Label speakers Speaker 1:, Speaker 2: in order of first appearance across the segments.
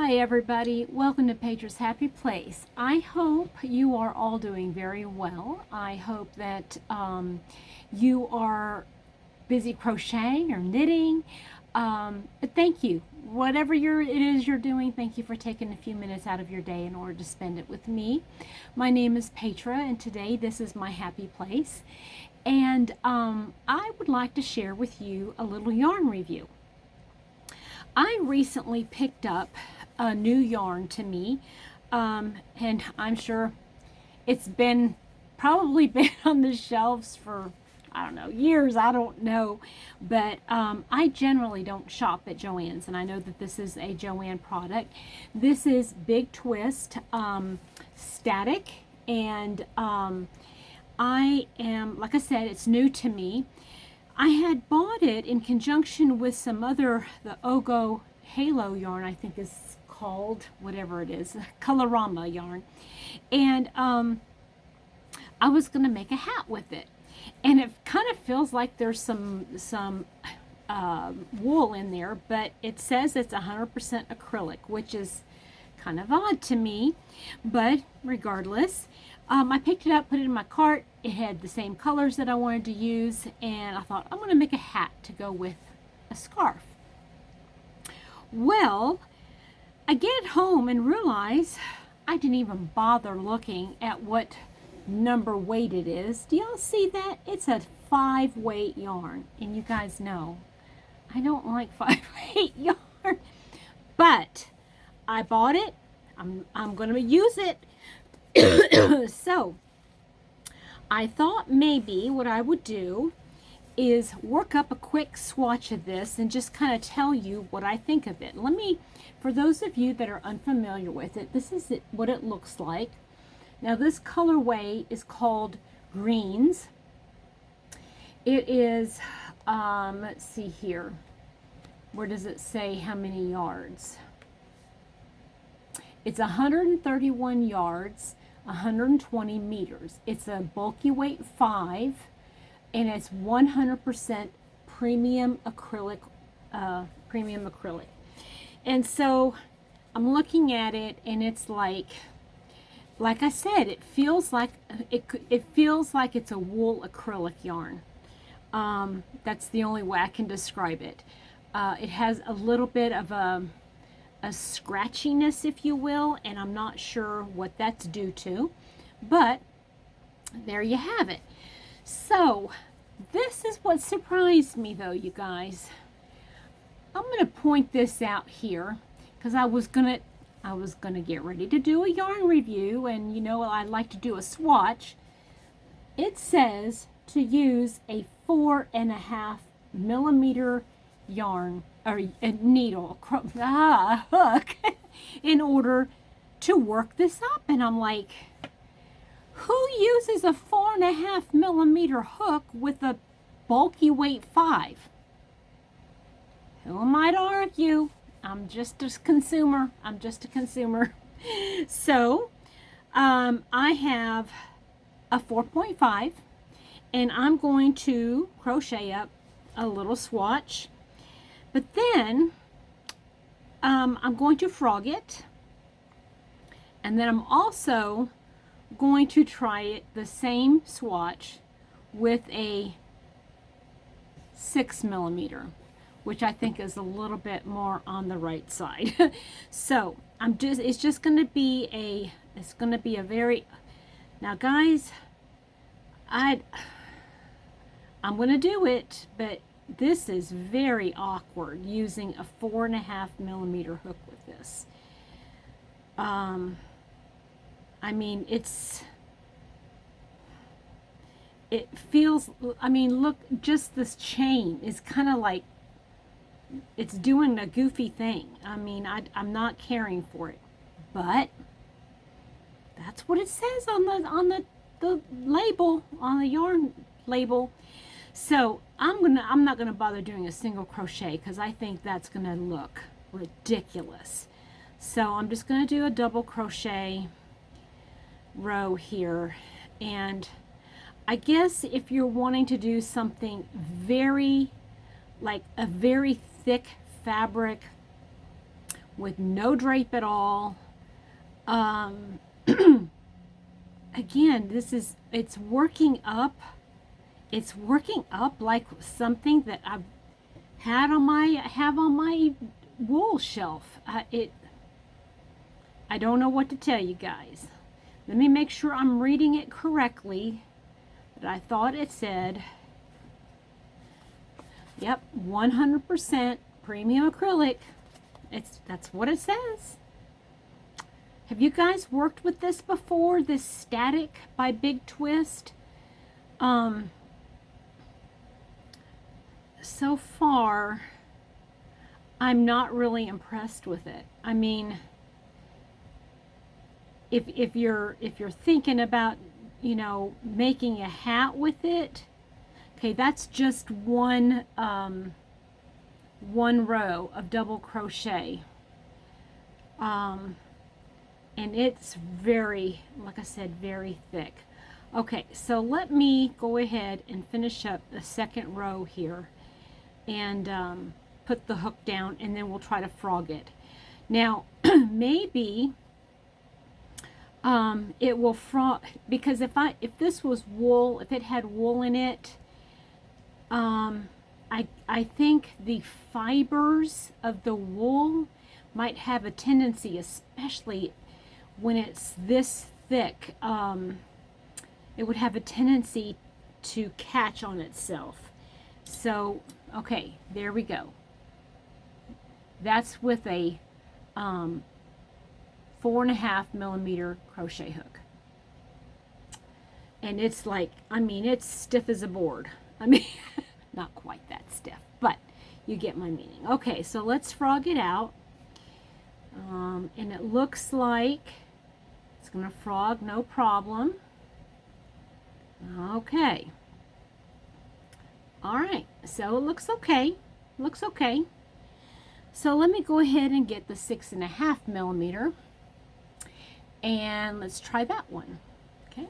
Speaker 1: Hi everybody, welcome to Petra's Happy Place. I hope you are all doing very well. I hope that you are busy crocheting or knitting. But thank you. Whatever it is you're doing, thank you for taking a few minutes out of your day in order to spend it with me. My name is Petra and today this is my happy place. And I would like to share with you a little yarn review. I recently picked up a new yarn to me, and I'm sure it's probably been on the shelves for, I don't know, years, I don't know, but I generally don't shop at Joann's, and I know that this is a Joann product. This is Big Twist Static, and like I said, it's new to me. I had bought it in conjunction with some other, the Ogo Halo yarn, I think is called, whatever it is, Colorama yarn. And I was going to make a hat with it. And it kind of feels like there's some wool in there, but it says it's 100% acrylic, which is kind of odd to me. But regardless, I picked it up, put it in my cart. It had the same colors that I wanted to use, and I thought, I'm going to make a hat to go with a scarf. Well, I get home and realize I didn't even bother looking at what number weight it is. Do y'all see that? It's a 5-weight yarn, and you guys know I don't like 5-weight yarn, but I bought it. I'm going to use it. So I thought maybe what I would do is work up a quick swatch of this and just kind of tell you what I think of it. For those of you that are unfamiliar with it, this is what it looks like. Now this colorway is called Greens. It is, let's see here. Where does it say how many yards? It's 131 yards. 120 meters. It's a bulky weight 5, and it's 100% premium acrylic. And so I'm looking at it, and it's like I said, it feels like it's a wool acrylic yarn. That's the only way I can describe it. It has a little bit of a scratchiness, if you will, and I'm not sure what that's due to, but there you have it. So this is what surprised me though, you guys. I'm going to point this out here because I was gonna get ready to do a yarn review, and you know I like to do a swatch. It says to use a 4.5 millimeter yarn or a needle, hook, in order to work this up. And I'm like, who uses a 4.5 millimeter hook with a bulky weight 5? Who am I to argue? I'm just a consumer. So I have a 4.5, and I'm going to crochet up a little swatch. But then I'm going to frog it, and then I'm also going to try it the same swatch with a 6 millimeter, which I think is a little bit more on the right side. So it's going to be a very, now guys, I'm going to do it, but this is very awkward using a 4.5 millimeter hook with this. I mean, it feels, I mean, look, just this chain is kind of like, it's doing a goofy thing. I mean, I'm not caring for it, but that's what it says on the label, on the yarn label. So I'm not gonna bother doing a single crochet because I think that's gonna look ridiculous. So I'm just gonna do a double crochet row here, and I guess if you're wanting to do something very, like a very thick fabric with no drape at all. Again, it's working up. It's working up like something that I have on my wool shelf. I don't know what to tell you guys. Let me make sure I'm reading it correctly. That I thought it said, yep, 100% premium acrylic. That's what it says. Have you guys worked with this before? This Static by Big Twist? So far, I'm not really impressed with it. I mean, if you're thinking about, you know, making a hat with it, okay, that's just one row of double crochet. And it's very, like I said, very thick. Okay, so let me go ahead and finish up the second row here and put the hook down, and then we'll try to frog it. Now, maybe it will frog, because if this was wool, if it had wool in it, I think the fibers of the wool might have a tendency, especially when it's this thick, it would have a tendency to catch on itself. So, okay, there we go. That's with a 4.5 millimeter crochet hook. And it's like, I mean, it's stiff as a board. I mean, not quite that stiff, but you get my meaning. Okay, so let's frog it out. And it looks like it's going to frog no problem. Okay. All right, so it looks okay. Looks okay. So let me go ahead and get the 6.5 millimeter. And let's try that one. Okay.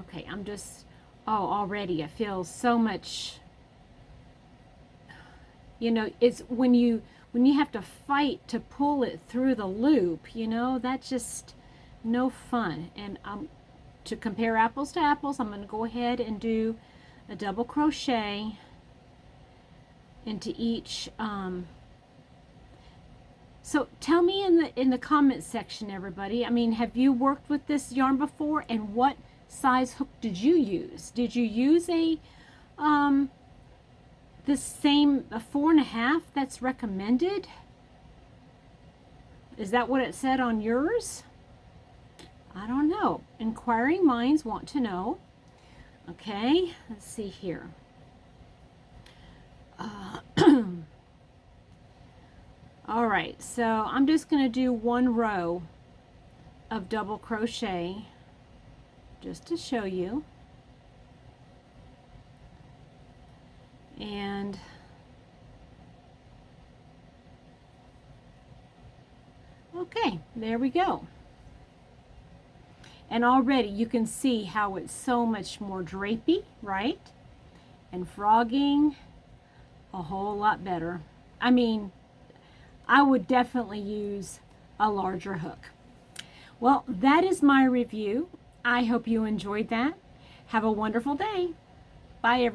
Speaker 1: Okay, I'm just, oh, already I feel so much, you know, it's when you have to fight to pull it through the loop, you know, that's just no fun. And to compare apples to apples, I'm going to go ahead and do a double crochet into each. So tell me in the comments section, everybody. I mean, have you worked with this yarn before, and what size hook did you use? Did you use a this same 4.5 that's recommended? Is that what it said on yours? I don't know. Inquiring minds want to know. Okay, let's see here. All right, so I'm just going to do one row of double crochet just to show you. And okay, there we go. And already you can see how it's so much more drapey, right? And frogging a whole lot better. I mean, I would definitely use a larger hook. Well, that is my review. I hope you enjoyed that. Have a wonderful day. Bye, everyone.